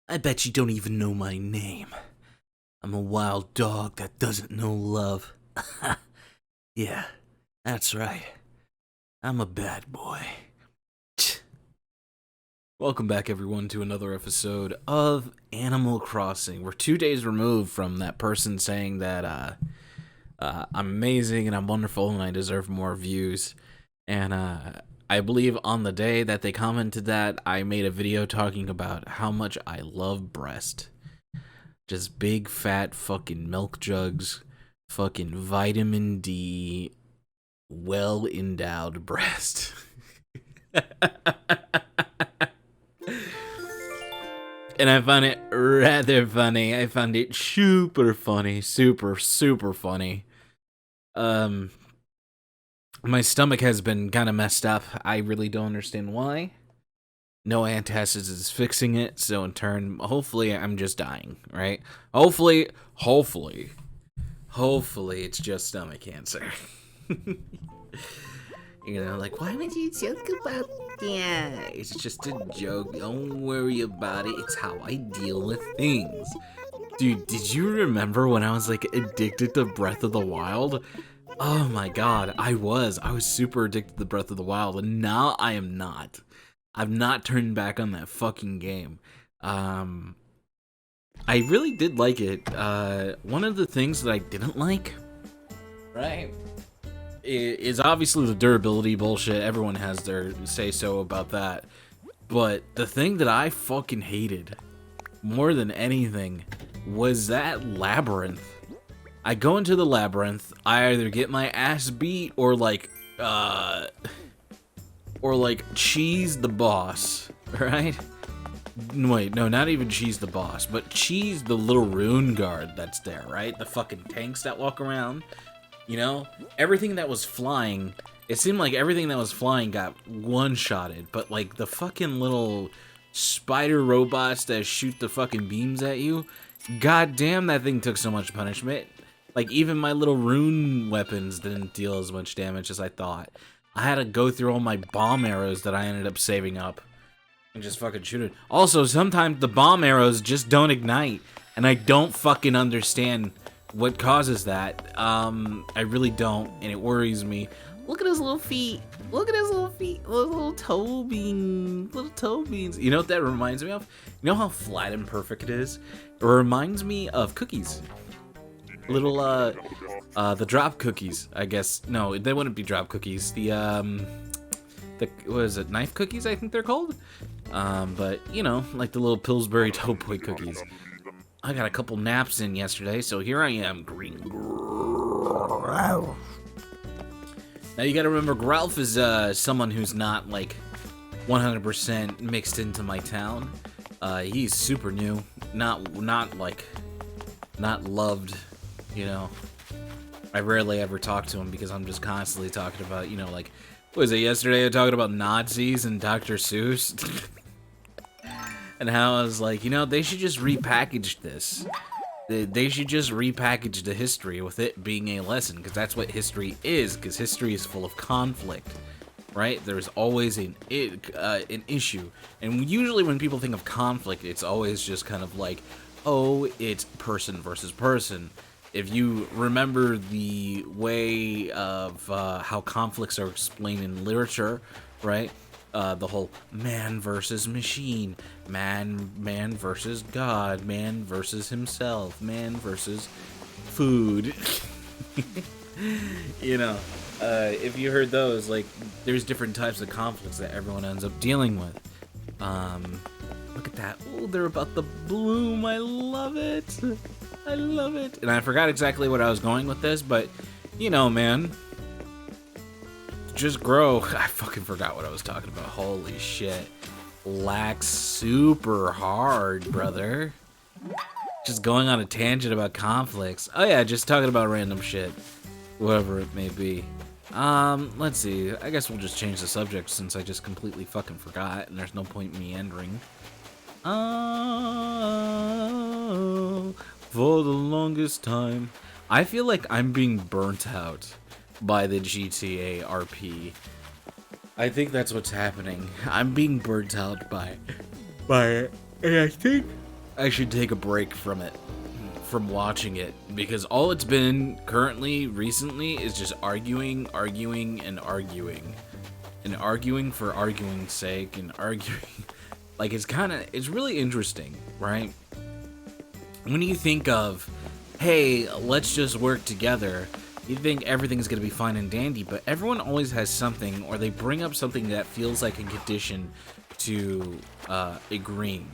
I bet you don't even know my name. I'm a wild dog that doesn't know love. Yeah, that's right. I'm a bad boy. Welcome back, everyone, to another episode of Animal Crossing. We're 2 days removed from that person saying that I'm amazing and I'm wonderful and I deserve more views. And I believe on the day that they commented that, I made a video talking about how much I love breast. Just big, fat, fucking milk jugs, fucking vitamin D, well-endowed breast. And I found it rather funny. I found it super funny. Super funny. My stomach has been kind of messed up. I really don't understand why. No antacids is fixing it, so in turn, hopefully I'm just dying, right? Hopefully it's just stomach cancer. You know, like, why would you joke about that? It's just a joke. Don't worry about it. It's how I deal with things. Dude, did you remember when I was, like, addicted to Breath of the Wild? Oh my god, I was super addicted to Breath of the Wild, and now I am not. I've not turned back on that fucking game. I really did like it. One of the things that I didn't like, right, is obviously the durability bullshit. Everyone has their say-so about that. But the thing that I fucking hated more than anything was that labyrinth. I go into the labyrinth, I either get my ass beat or cheese the boss, right? Wait, no, not even cheese the boss, but cheese the little rune guard that's there, right? The fucking tanks that walk around, you know? Everything that was flying, it seemed like everything that was flying got one-shotted, but like the fucking little spider robots that shoot the fucking beams at you, goddamn, that thing took so much punishment. Like, even my little rune weapons didn't deal as much damage as I thought. I had to go through all my bomb arrows that I ended up saving up and just fucking shoot it. Also, sometimes the bomb arrows just don't ignite, and I don't fucking understand what causes that. I really don't, and it worries me. Look at his little feet. Look at his little feet. Little toe beans. Little toe beans. You know what that reminds me of? You know how flat and perfect it is? It reminds me of cookies. Little, the drop cookies, I guess. No, they wouldn't be drop cookies. The what is it, knife cookies, I think they're called? But, you know, like the little Pillsbury Doughboy cookies. I got a couple naps in yesterday, so here I am, green. Now, you gotta remember, Growlf is, someone who's not, like, 100% mixed into my town. He's super new. Not loved. You know, I rarely ever talk to him because I'm just constantly talking about, you know, like, what was it, yesterday I was talking about Nazis and Dr. Seuss? And how I was like, you know, they should just repackage this. They should just repackage the history with it being a lesson, because that's what history is, because history is full of conflict, right? There's always an issue. And usually when people think of conflict, it's always just kind of like, oh, it's person versus person. If you remember the way of how conflicts are explained in literature, right? The whole man versus machine, man versus God, man versus himself, man versus food. You know, if you heard those, like, there's different types of conflicts that everyone ends up dealing with. Look at that. Oh, they're about to bloom. I love it. I love it. And I forgot exactly what I was going with this, but, you know, man. Just grow. I fucking forgot what I was talking about. Holy shit. Lax super hard, brother. Just going on a tangent about conflicts. Oh yeah, just talking about random shit. Whatever it may be. Let's see. I guess we'll just change the subject since I just completely fucking forgot and there's no point meandering. For the longest time. I feel like I'm being burnt out by the GTA RP. I think that's what's happening. I'm being burnt out by But I think I should take a break from it, from watching it, because all it's been currently, recently, is just arguing, and arguing for arguing's sake, and arguing. Like, it's really interesting, right? When you think of, hey, let's just work together, you think everything's gonna be fine and dandy, but everyone always has something, or they bring up something that feels like a condition to agreeing.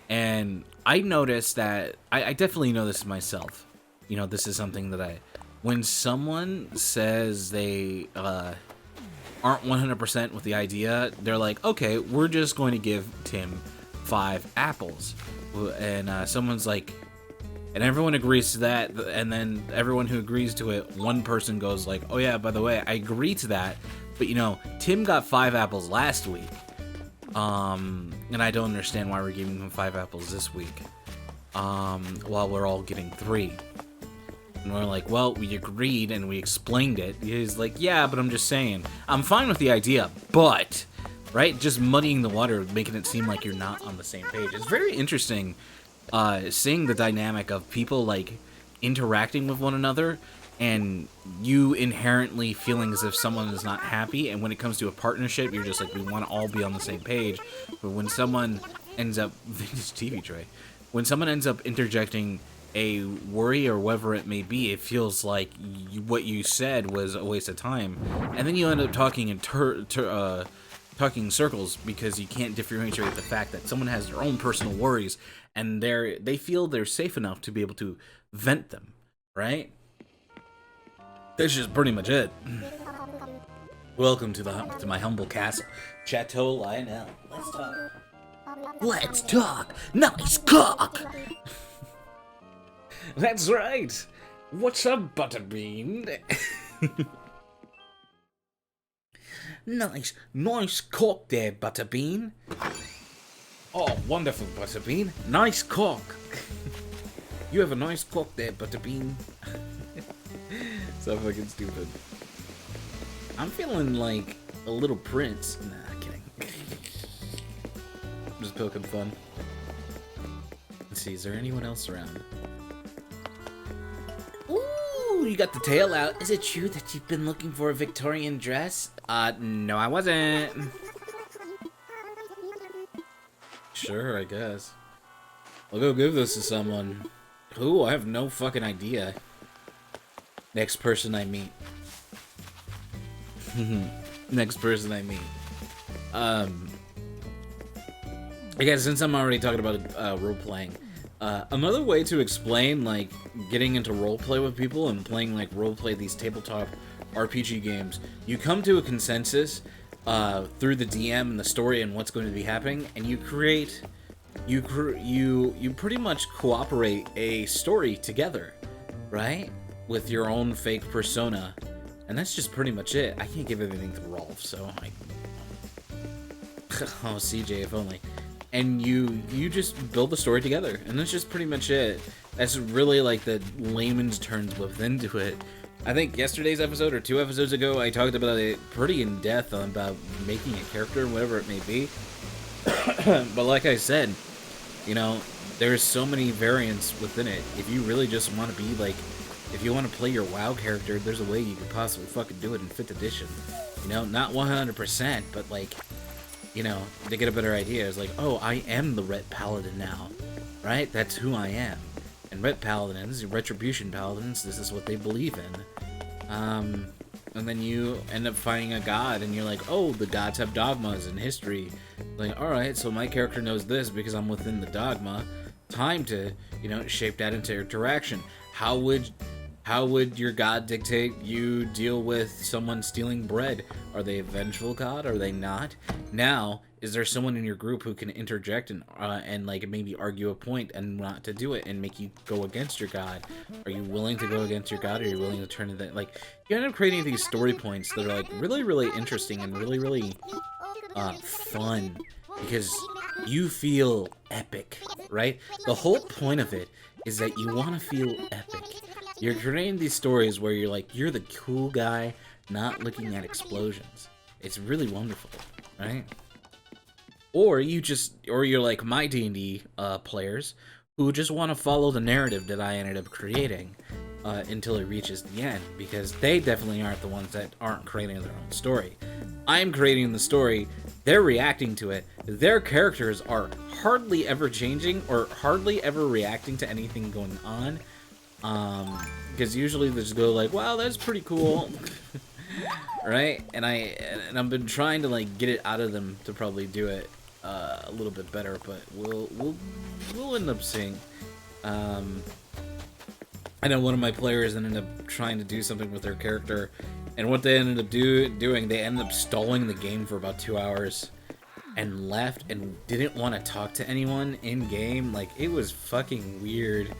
And I noticed that, I definitely know this myself. You know, this is something that when someone says they aren't 100% with the idea, they're like, okay, we're just going to give Tim 5 apples. And someone's like, and everyone agrees to that, and then everyone who agrees to it, one person goes like, oh yeah, by the way, I agree to that, but you know, Tim got 5 apples last week, and I don't understand why we're giving him 5 apples this week, while we're all getting 3. And we're like, well, we agreed and we explained it. He's like, yeah, but I'm just saying, I'm fine with the idea, but, right, just muddying the water, making it seem like you're not on the same page. It's very interesting seeing the dynamic of people like interacting with one another, and you inherently feeling as if someone is not happy, and when it comes to a partnership, you're just like, we want to all be on the same page. But when someone ends up vintage TV tray, when someone ends up interjecting a worry or whatever it may be, it feels like what you said was a waste of time, and then you end up talking in talking circles because you can't differentiate the fact that someone has their own personal worries, and they feel they're safe enough to be able to vent them, right? That's just pretty much it. Welcome to my humble castle, Chateau Lionel. Let's talk. Let's talk. Nice cock. That's right. What's up, Butterbean? Nice cock there, Butterbean. Oh, wonderful, Butterbean. Nice cock. You have a nice cock there, Butterbean. So fucking stupid. I'm feeling like a little prince. Nah, kidding. I'm just poking fun. Let's see, is there anyone else around? Ooh, you got the tail out. Is it true that you've been looking for a Victorian dress? No, I wasn't. Sure, I guess. I'll go give this to someone. Who? I have no fucking idea. Next person I meet. Next person I meet. I guess since I'm already talking about role-playing, another way to explain, like, getting into role-play with people and playing, like, role-play these tabletop RPG games, you come to a consensus through the DM and the story and what's going to be happening, and you create, you pretty much cooperate a story together, right? With your own fake persona, and that's just pretty much it. I can't give everything to Rolf, so oh, CJ, if only. And you just build the story together, and that's just pretty much it. That's really like the layman's terms into it. I think yesterday's episode or 2 episodes ago, I talked about it pretty in depth about making a character, whatever it may be. But like I said, you know, there's so many variants within it. If you really just want to be like, if you want to play your WoW character, there's a way you could possibly fucking do it in 5th edition. You know, not 100%, but like, you know, they get a better idea. It's like, oh, I am the Ret Paladin now, right? That's who I am. And Ret Paladins, Retribution Paladins, this is what they believe in. And then you end up finding a god, and you're like, oh, the gods have dogmas in history. Like, alright, so my character knows this because I'm within the dogma. Time to, you know, shape that into interaction. How would your god dictate you deal with someone stealing bread? Are they a vengeful god? Are they not? Now, is there someone in your group who can interject and like maybe argue a point and not to do it and make you go against your god? Are you willing to go against your god? Or are you willing to turn into that? Like, you end up creating these story points that are like really, really interesting and really, really fun because you feel epic, right? The whole point of it is that you want to feel epic. You're creating these stories where you're like, you're the cool guy not looking at explosions. It's really wonderful, right? or you're like my D&D players who just want to follow the narrative that I ended up creating until it reaches the end, because they definitely aren't the ones that aren't creating their own story. I'm creating the story, they're reacting to it, their characters are hardly ever changing or hardly ever reacting to anything going on, because usually they just go like, wow, that's pretty cool. Right? And I've been trying to like get it out of them to probably do it a little bit better, but we'll end up seeing. I know one of my players ended up trying to do something with their character, and what they ended up doing, they ended up stalling the game for about 2 hours and left and didn't want to talk to anyone in game. Like, it was fucking weird.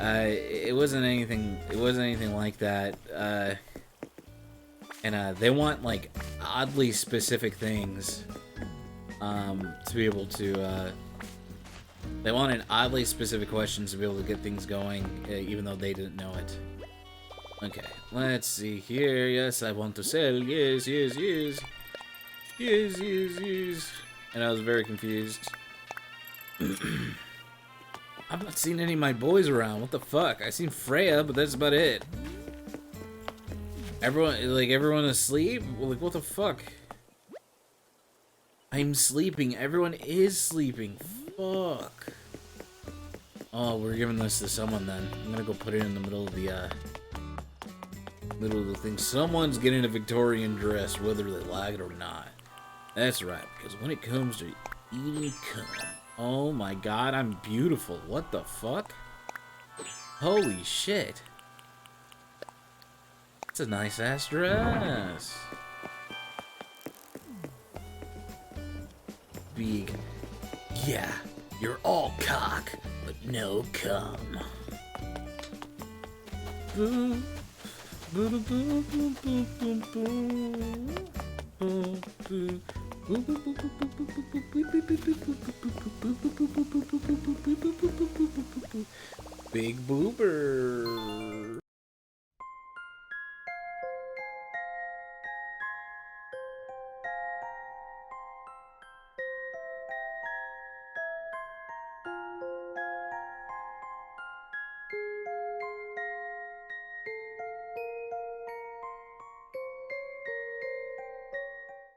It wasn't anything like that. And they want like oddly specific things to be able to they wanted oddly specific questions to be able to get things going, even though they didn't know it. Okay, let's see here. Yes, I want to sell. Yes. And I was very confused. I've not seen any of my boys around. What the fuck? I seen Freya, but that's about it. Everyone asleep? Like, what the fuck? I'm sleeping. Everyone is sleeping. Fuck. Oh, we're giving this to someone then. I'm gonna go put it in the middle of the thing. Someone's getting a Victorian dress, whether they like it or not. That's right, because when it comes to eating cum, oh my god, I'm beautiful. What the fuck? Holy shit. It's a nice ass dress. Big. Yeah, you're all cock, but no cum. Boo. Boo boo boo boo boo boo boo. Boo boo. Big boober.